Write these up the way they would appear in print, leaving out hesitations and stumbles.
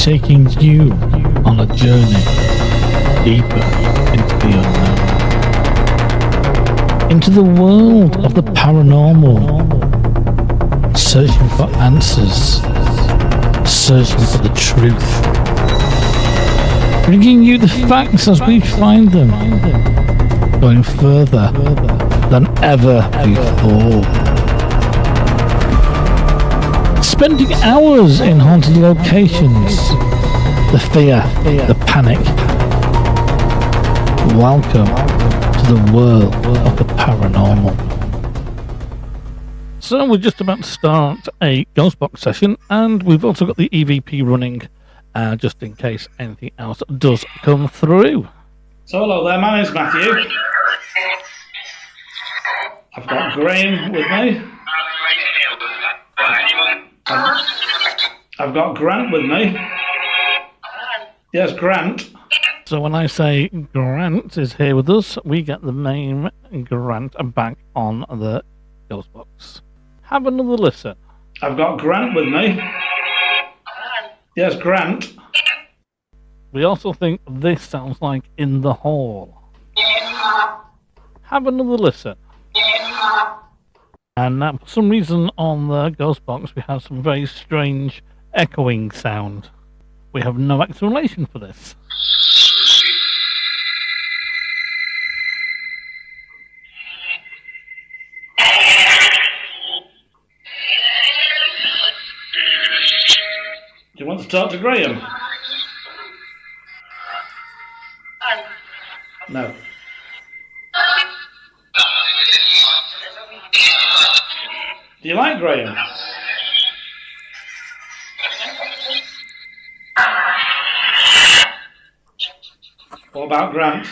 taking you on a journey deeper into the unknown, into the world of the paranormal, searching for answers, searching for the truth, bringing you the facts as we find them, going further than ever before. Spending hours in haunted locations, the fear, the panic. Welcome to the world of the paranormal. So we're just about to start a ghost box session, and we've also got the EVP running, just in case anything else does come through. So hello there, my name's Matthew. I've got Graham with me. I've got Grant with me. Yes, Grant. So when I say Grant is here with us, we get the name Grant back on the ghost box. Have another listen. I've got Grant with me. Yes, Grant. We also think this sounds like In the Hall. Have another listen. And for some reason on the ghost box we have some very strange echoing sound. We have no explanation for this. Do you want to talk to Graham? No. Do you like Graham? What about Grant?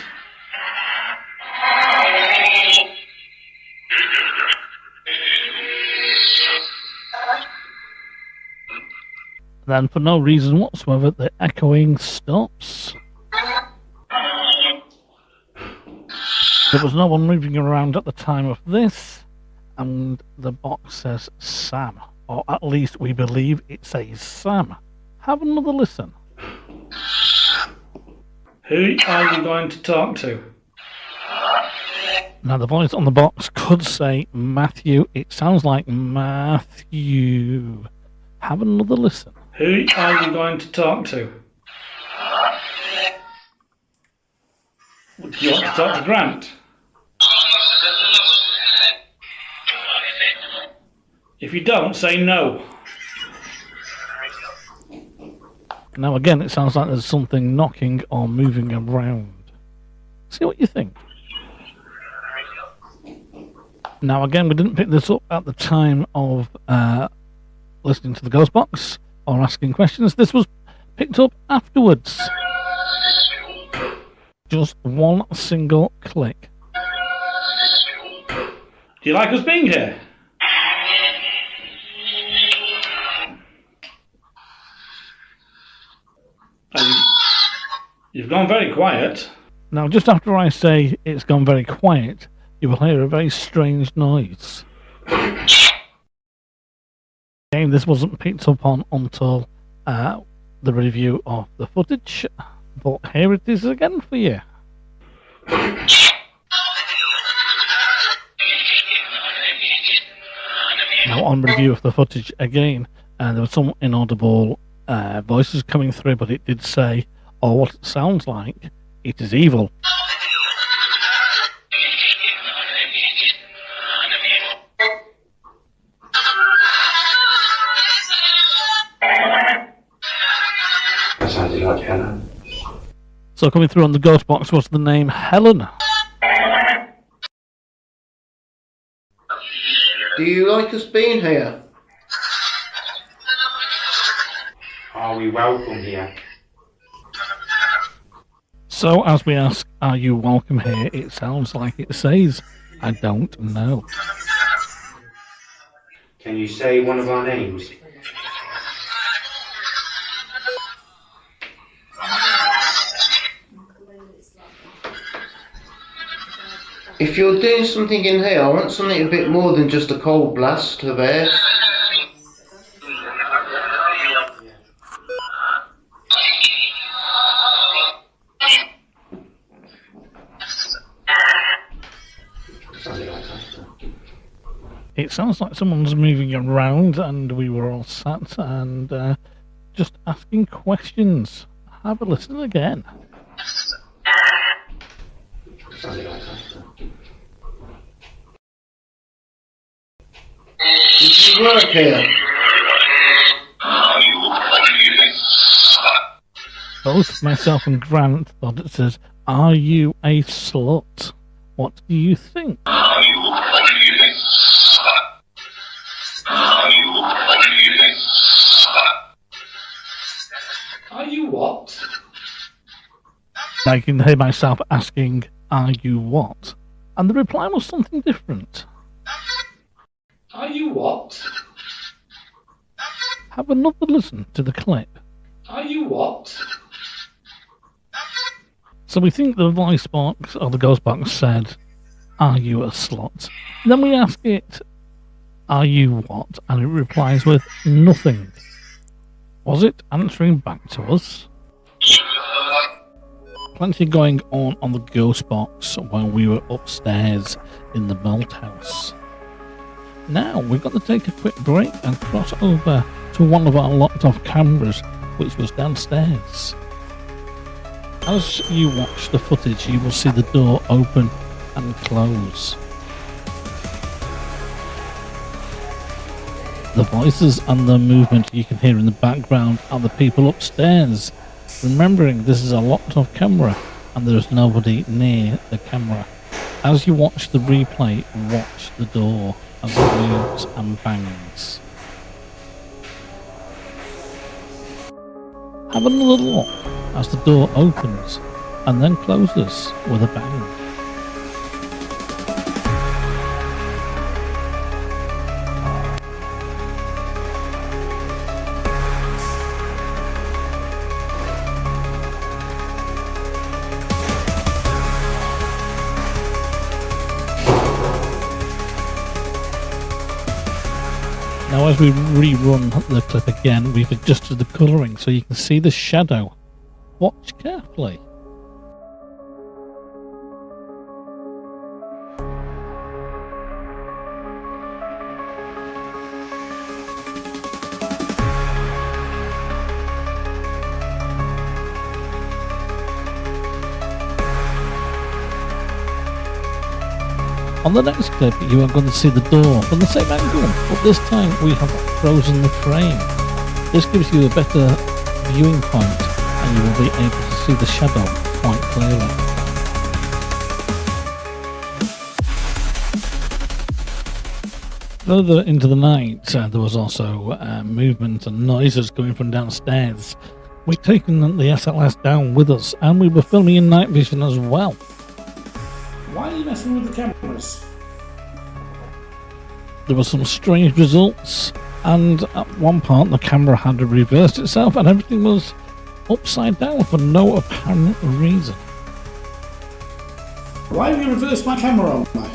Then for no reason whatsoever the echoing stops. There was no one moving around at the time of this, and the box says Sam, or at least we believe it says Sam. Have another listen. Who are you going to talk to? Now the voice on the box could say Matthew. It sounds like Matthew. Have another listen. Who are you going to talk to? Do you want to talk to Grant? If you don't, say no. Now again, it sounds like there's something knocking or moving around. See what you think. Now again, we didn't pick this up at the time of listening to the ghost box or asking questions. This was picked up afterwards. Just one single click. Do you like us being here? You've gone very quiet. Now, just after I say it's gone very quiet, you will hear a very strange noise. Again, this wasn't picked up on until the review of the footage, but here it is again for you. Now, on review of the footage again, there were some inaudible voices coming through, but it did say, or what it sounds like, it is evil. So coming through on the ghost box was the name Helen. Do you like us being here? Are we welcome here? So as we ask, are you welcome here? It sounds like it says, I don't know. Can you say one of our names? If you're doing something in here, I want something a bit more than just a cold blast of air. sounds like someone's moving around, and we were all sat and just asking questions. Have a listen again. Did you work here? Both myself and Grant thought it says, "Are you a slut?" What do you think? Are you what? I can hear myself asking, "Are you what?" And the reply was something different. Are you what? Have another listen to the clip. Are you what? So we think the voice box or the ghost box said, "Are you a slut?" Then we ask it, "Are you what?" And it replies with nothing. Was it answering back to us? Plenty going on the ghost box while we were upstairs in the Malt house. Now we've got to take a quick break and cross over to one of our locked off cameras, which was downstairs. As you watch the footage, you will see the door open and close. The voices and the movement you can hear in the background are the people upstairs. Remembering this is a locked off camera and there is nobody near the camera. As you watch the replay, watch the door as it moves and bangs. Have another look as the door opens and then closes with a bang. Now as we rerun the clip again, we've adjusted the colouring so you can see the shadow. Watch carefully. On the next clip, you are going to see the door from the same angle, but this time we have frozen the frame. This gives you a better viewing point, and you will be able to see the shadow quite clearly. Further into the night, there was also movement and noises coming from downstairs. We've taken the SLS down with us, and we were filming in night vision as well. Why are you messing with the cameras? There were some strange results, and at one part the camera had reversed itself and everything was upside down for no apparent reason. Why have you reversed my camera on me?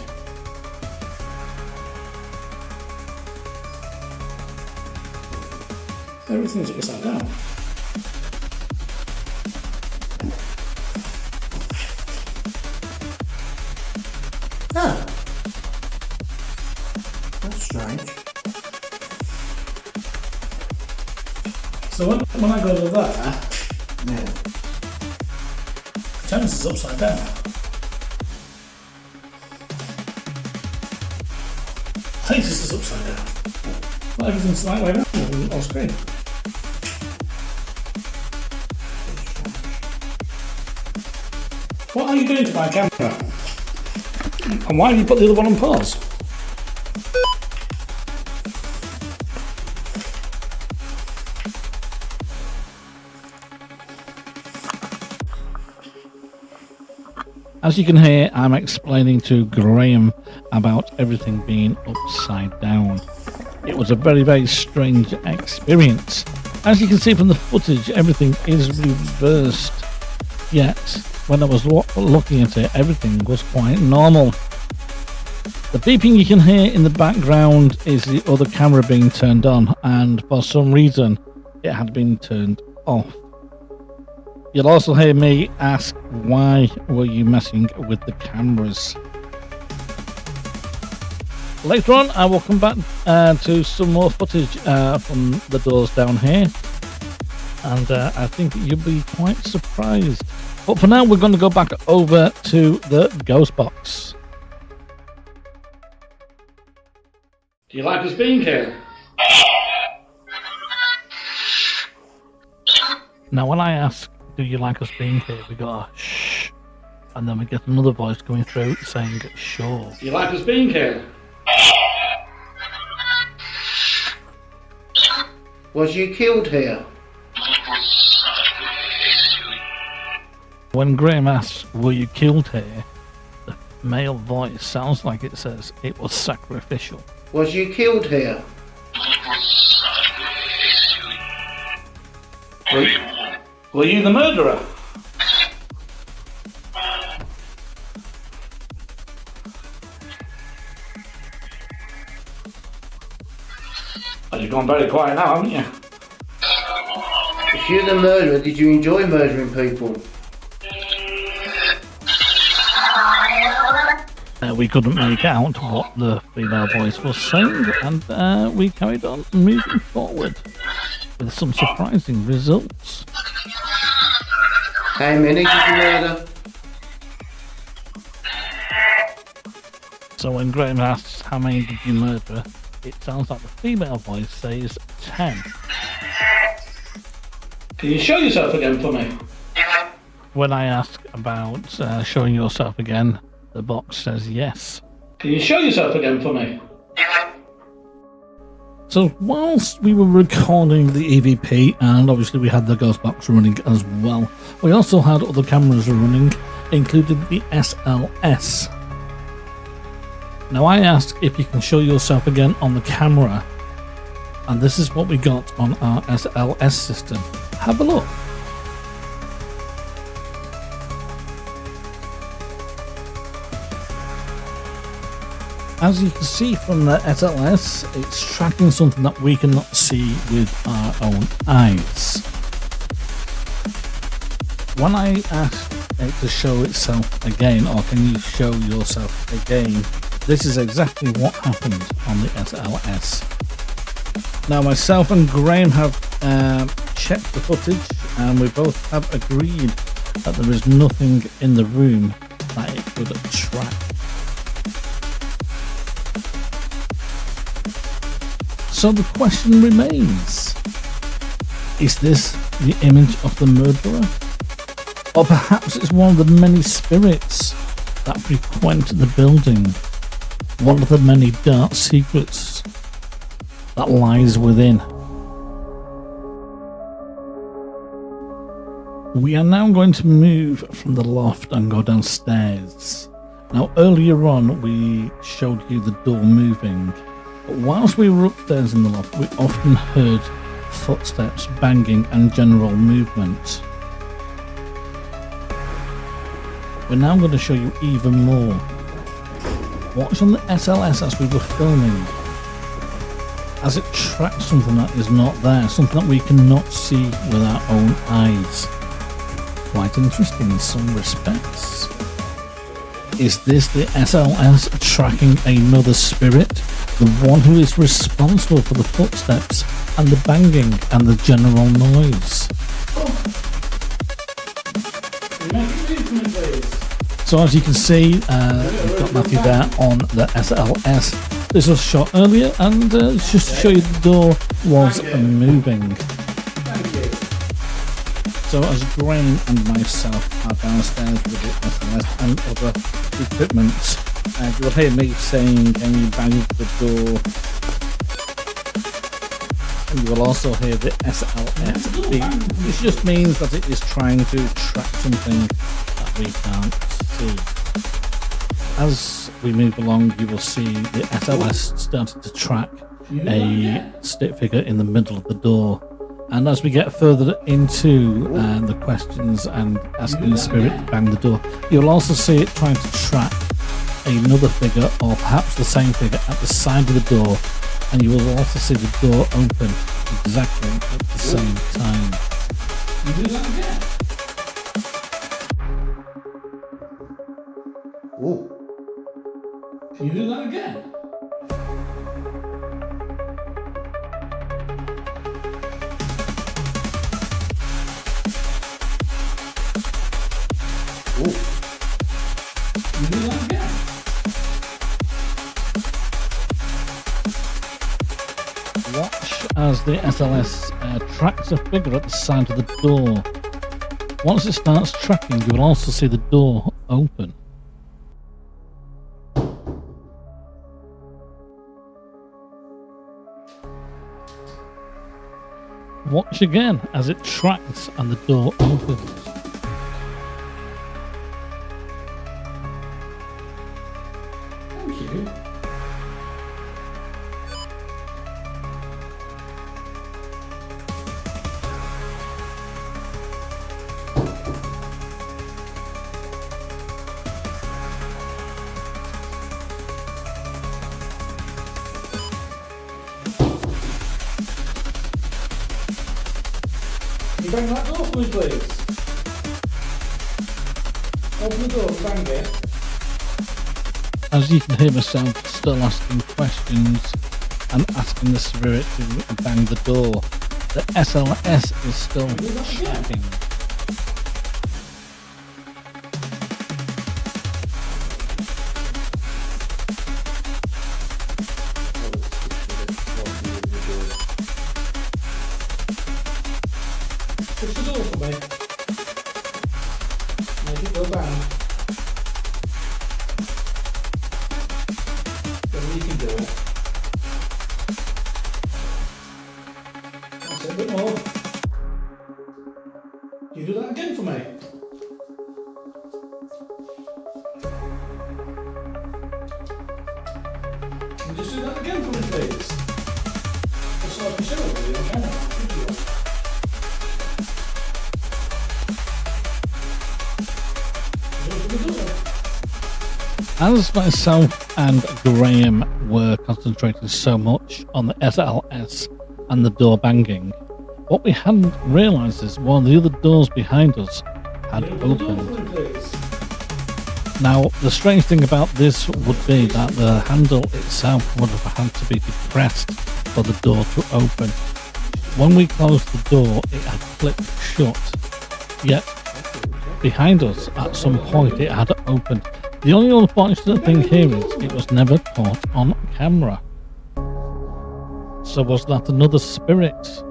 Everything's upside down. Oh. That's strange. So when I go to there, Yeah. Thames is upside down. Places is upside down. Well, everything's the right way around on screen. What are you doing to my camera? And why have you put the other one on pause? As you can hear, I'm explaining to Graham about everything being upside down. It was a very, very strange experience. As you can see from the footage, everything is reversed. Yet, when I was looking at it, everything was quite normal. The beeping you can hear in the background is the other camera being turned on, and for some reason, it had been turned off. You'll also hear me ask, why were you messing with the cameras? Later on, I will come back to some more footage from the doors down here, and I think you'll be quite surprised. But for now, we're going to go back over to the ghost box. Do you like us being here? Now, when I ask, do you like us being here, we go, shh, and then we get another voice coming through saying, sure. Do you like us being here? Was you killed here? When Graham asks, were you killed here, the male voice sounds like it says, it was sacrificial. Was you killed here? Were you the murderer? Oh, you've gone very quiet now, haven't you? If you're the murderer, did you enjoy murdering people? We couldn't make out what the female voice was saying, and we carried on moving forward with some surprising results. How many did you murder? So when Graham asks how many did you murder, it sounds like the female voice says 10. Can you show yourself again for me? When I ask about showing yourself again, the box says yes. Can you show yourself again for me? So whilst we were recording the EVP, and obviously we had the ghost box running as well, we also had other cameras running, including the SLS. Now I asked if you can show yourself again on the camera, and this is what we got on our SLS system. Have a look. As you can see from the SLS, it's tracking something that we cannot see with our own eyes. When I asked it to show itself again, or can you show yourself again, this is exactly what happened on the SLS. Now myself and Graham have checked the footage, and we both have agreed that there is nothing in the room that it could track. So the question remains, is this the image of the murderer? Or perhaps it's one of the many spirits that frequent the building, one of the many dark secrets that lies within. We are now going to move from the loft and go downstairs. Now earlier on we showed you the door moving. Whilst we were upstairs in the loft, we often heard footsteps, banging and general movement. We're now going to show you even more. Watch on the SLS as we were filming, as it tracks something that is not there, something that we cannot see with our own eyes. Quite interesting in some respects. Is this the SLS tracking another spirit? The one who is responsible for the footsteps and the banging and the general noise. So as you can see, we've got Matthew there on the SLS. This was shot earlier, and just to show you the door was moving. So as Graham and myself are downstairs with the SLS and other equipment, you'll hear me saying, can you bang the door? And you will also hear the SLS beep, which just means that it is trying to track something that we can't see. As we move along, you will see the SLS starting to track a stick figure in the middle of the door. And as we get further into the questions and asking the spirit to bang the door, you'll also see it trying to track another figure, or perhaps the same figure, at the side of the door, and you will also see the door open exactly at the same time. You do that again? Ooh. Can you do that again? as the SLS tracks a figure at the side of the door. Once it starts tracking, you will also see the door open. Watch again as it tracks and the door opens. Thank you. Can you bang that door for me, please? Open the door and bang it. As you can hear myself still asking questions and asking the spirit to bang the door, the SLS is still checking. Push the door for me. Make it go bang. Then you can do it. That's it, a bit more. Can you do that again for me? Can you just do that again for me, please? Just so I can show it to you on camera. Thank you. As myself and Graham were concentrating so much on the SLS and the door banging, what we hadn't realised is one of the other doors behind us had opened. Now, the strange thing about this would be that the handle itself would have had to be depressed for the door to open. When we closed the door, it had clicked shut, yet behind us at some point it had opened. The only unfortunate thing here is it was never caught on camera. So was that another spirit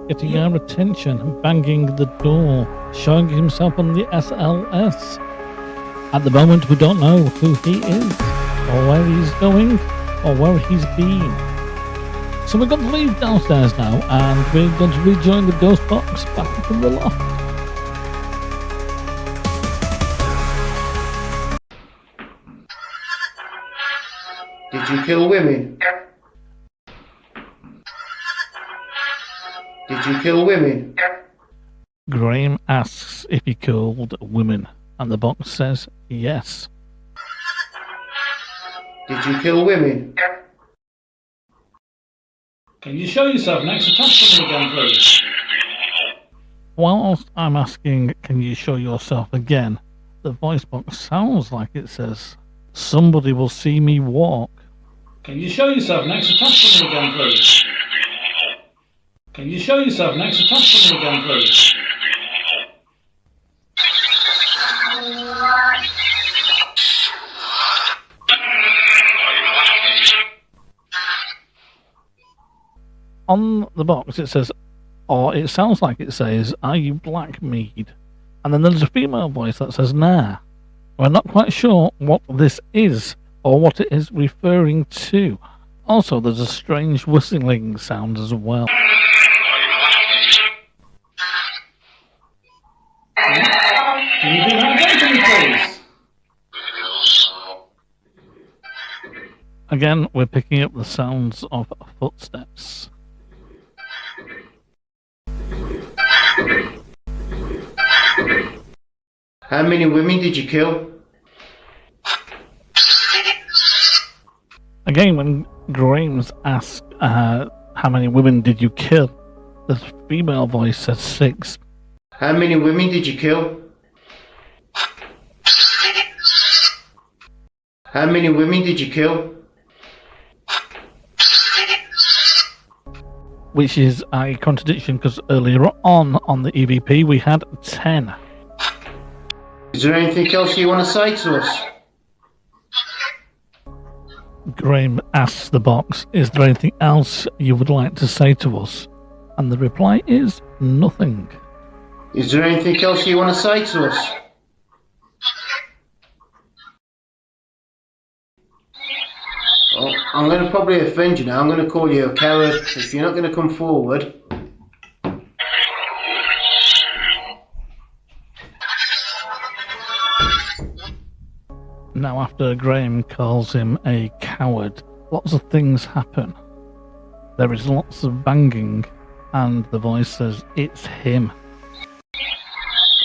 getting our attention, banging the door, showing himself on the SLS? At the moment we don't know who he is, or where he's going, or where he's been. So we're going to leave downstairs now and we're going to rejoin the ghost box back up in the loft. Did you kill women? Did you kill women? Graham asks if he killed women, and the box says yes. Did you kill women? Can you show yourself next to touch for me again, please? Whilst I'm asking, can you show yourself again, the voice box sounds like it says, somebody will see me walk. Can you show yourself next to touch for me again, please? Can you show yourself next to touch for me again, please? On the box it says, or it sounds like it says, are you Black Mead? And then there's a female voice that says, nah. We're not quite sure what this is, or what it is referring to. Also, there's a strange whistling sound as well. Can you do that again for me, please? Again, we're picking up the sounds of footsteps. How many women did you kill? Again, when Graham's asked, how many women did you kill? The female voice says 6. How many women did you kill? How many women did you kill? Which is a contradiction because earlier on the EVP we had 10. Is there anything else you want to say to us? Graham asks the box, "Is there anything else you would like to say to us?" And the reply is nothing. Is there anything else you want to say to us? Oh, I'm going to probably offend you now. I'm going to call you a coward if you're not going to come forward. Now, after Graham calls him a coward, lots of things happen. There is lots of banging, and the voice says, "It's him."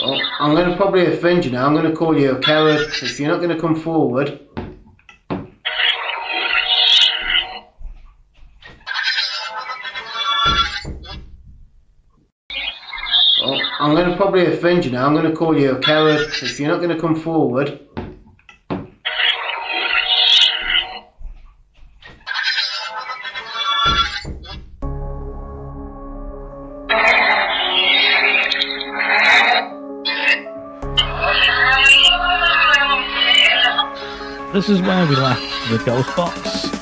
Oh, I'm going to probably offend you now. I'm going to call you a coward if you're not going to come forward. Oh, I'm going to probably offend you now. I'm going to call you a coward if you're not going to come forward. This is where we left the ghost box.